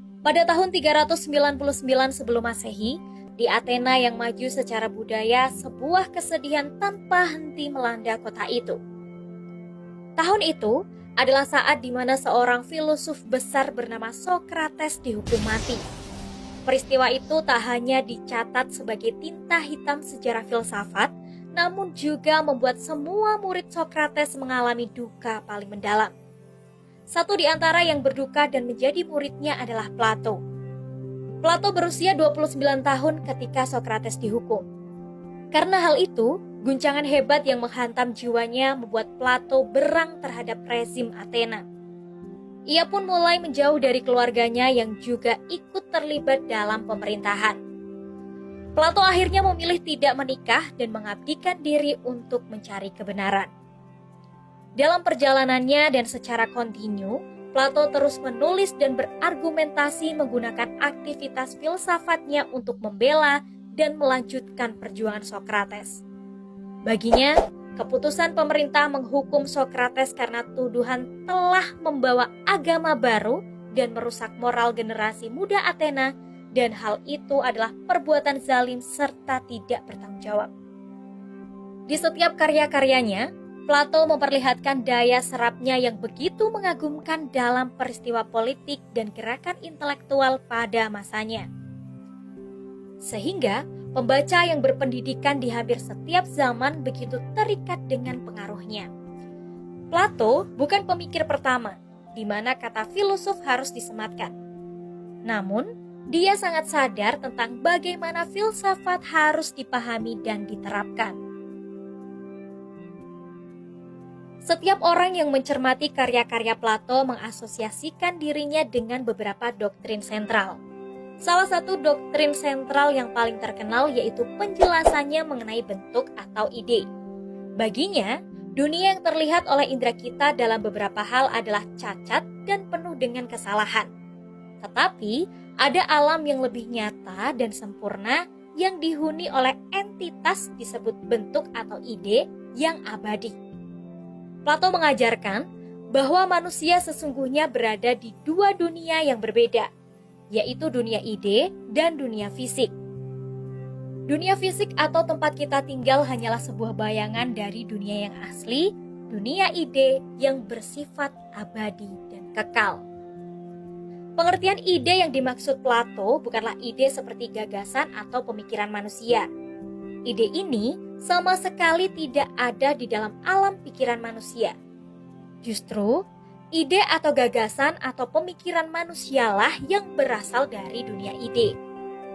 Pada tahun 399 sebelum Masehi, di Athena yang maju secara budaya, sebuah kesedihan tanpa henti melanda kota itu. Tahun itu adalah saat di mana seorang filosof besar bernama Sokrates dihukum mati. Peristiwa itu tak hanya dicatat sebagai tinta hitam sejarah filsafat, namun juga membuat semua murid Sokrates mengalami duka paling mendalam. Satu di antara yang berduka dan menjadi muridnya adalah Plato. Plato berusia 29 tahun ketika Sokrates dihukum. Karena hal itu, guncangan hebat yang menghantam jiwanya membuat Plato berang terhadap rezim Athena. Ia pun mulai menjauh dari keluarganya yang juga ikut terlibat dalam pemerintahan. Plato akhirnya memilih tidak menikah dan mengabdikan diri untuk mencari kebenaran. Dalam perjalanannya dan secara kontinu, Plato terus menulis dan berargumentasi menggunakan aktivitas filsafatnya untuk membela dan melanjutkan perjuangan Sokrates. Baginya, keputusan pemerintah menghukum Sokrates karena tuduhan telah membawa agama baru dan merusak moral generasi muda Athena, dan hal itu adalah perbuatan zalim serta tidak bertanggung jawab. Di setiap karya-karyanya, Plato memperlihatkan daya serapnya yang begitu mengagumkan dalam peristiwa politik dan gerakan intelektual pada masanya. Sehingga pembaca yang berpendidikan di hampir setiap zaman begitu terikat dengan pengaruhnya. Plato bukan pemikir pertama, di mana kata filosof harus disematkan. Namun, dia sangat sadar tentang bagaimana filsafat harus dipahami dan diterapkan. Setiap orang yang mencermati karya-karya Plato mengasosiasikan dirinya dengan beberapa doktrin sentral. Salah satu doktrin sentral yang paling terkenal yaitu penjelasannya mengenai bentuk atau ide. Baginya, dunia yang terlihat oleh indera kita dalam beberapa hal adalah cacat dan penuh dengan kesalahan. Tetapi, ada alam yang lebih nyata dan sempurna yang dihuni oleh entitas disebut bentuk atau ide yang abadi. Plato mengajarkan bahwa manusia sesungguhnya berada di dua dunia yang berbeda, yaitu dunia ide dan dunia fisik. Dunia fisik atau tempat kita tinggal hanyalah sebuah bayangan dari dunia yang asli, dunia ide yang bersifat abadi dan kekal. Pengertian ide yang dimaksud Plato bukanlah ide seperti gagasan atau pemikiran manusia. Ide ini sama sekali tidak ada di dalam alam pikiran manusia. Justru, ide atau gagasan atau pemikiran manusialah yang berasal dari dunia ide.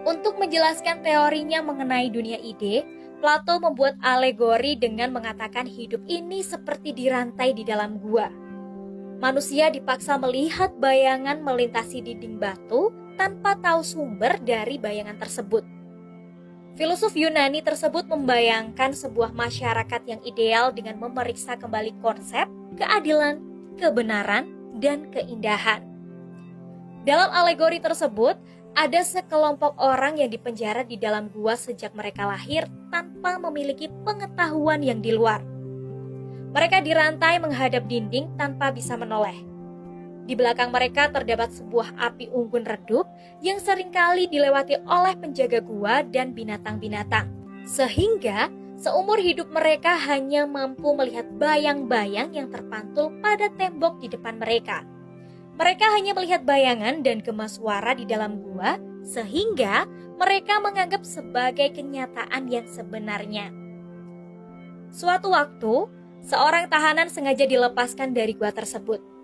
Untuk menjelaskan teorinya mengenai dunia ide, Plato membuat alegori dengan mengatakan hidup ini seperti dirantai di dalam gua. Manusia dipaksa melihat bayangan melintasi dinding batu tanpa tahu sumber dari bayangan tersebut. Filosof Yunani tersebut membayangkan sebuah masyarakat yang ideal dengan memeriksa kembali konsep, keadilan, kebenaran, dan keindahan. Dalam alegori tersebut, ada sekelompok orang yang dipenjara di dalam gua sejak mereka lahir tanpa memiliki pengetahuan yang di luar. Mereka dirantai menghadap dinding tanpa bisa menoleh. Di belakang mereka terdapat sebuah api unggun redup yang seringkali dilewati oleh penjaga gua dan binatang-binatang. Sehingga seumur hidup mereka hanya mampu melihat bayang-bayang yang terpantul pada tembok di depan mereka. Mereka hanya melihat bayangan dan gema suara di dalam gua, sehingga mereka menganggap sebagai kenyataan yang sebenarnya. Suatu waktu, seorang tahanan sengaja dilepaskan dari gua tersebut.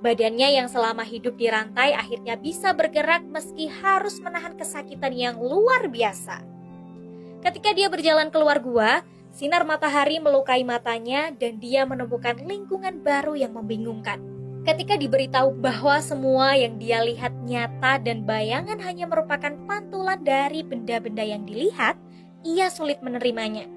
Badannya yang selama hidup di rantai akhirnya bisa bergerak meski harus menahan kesakitan yang luar biasa. Ketika dia berjalan keluar gua, sinar matahari melukai matanya dan dia menemukan lingkungan baru yang membingungkan. Ketika diberitahu bahwa semua yang dia lihat nyata dan bayangan hanya merupakan pantulan dari benda-benda yang dilihat, ia sulit menerimanya.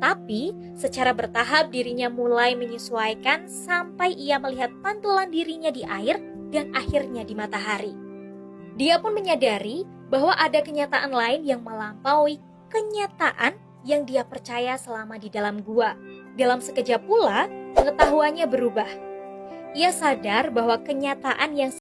Tapi, secara bertahap dirinya mulai menyesuaikan sampai ia melihat pantulan dirinya di air dan akhirnya di matahari. Dia pun menyadari bahwa ada kenyataan lain yang melampaui kenyataan yang dia percaya selama di dalam gua. Dalam sekejap pula, pengetahuannya berubah. Ia sadar bahwa kenyataan yang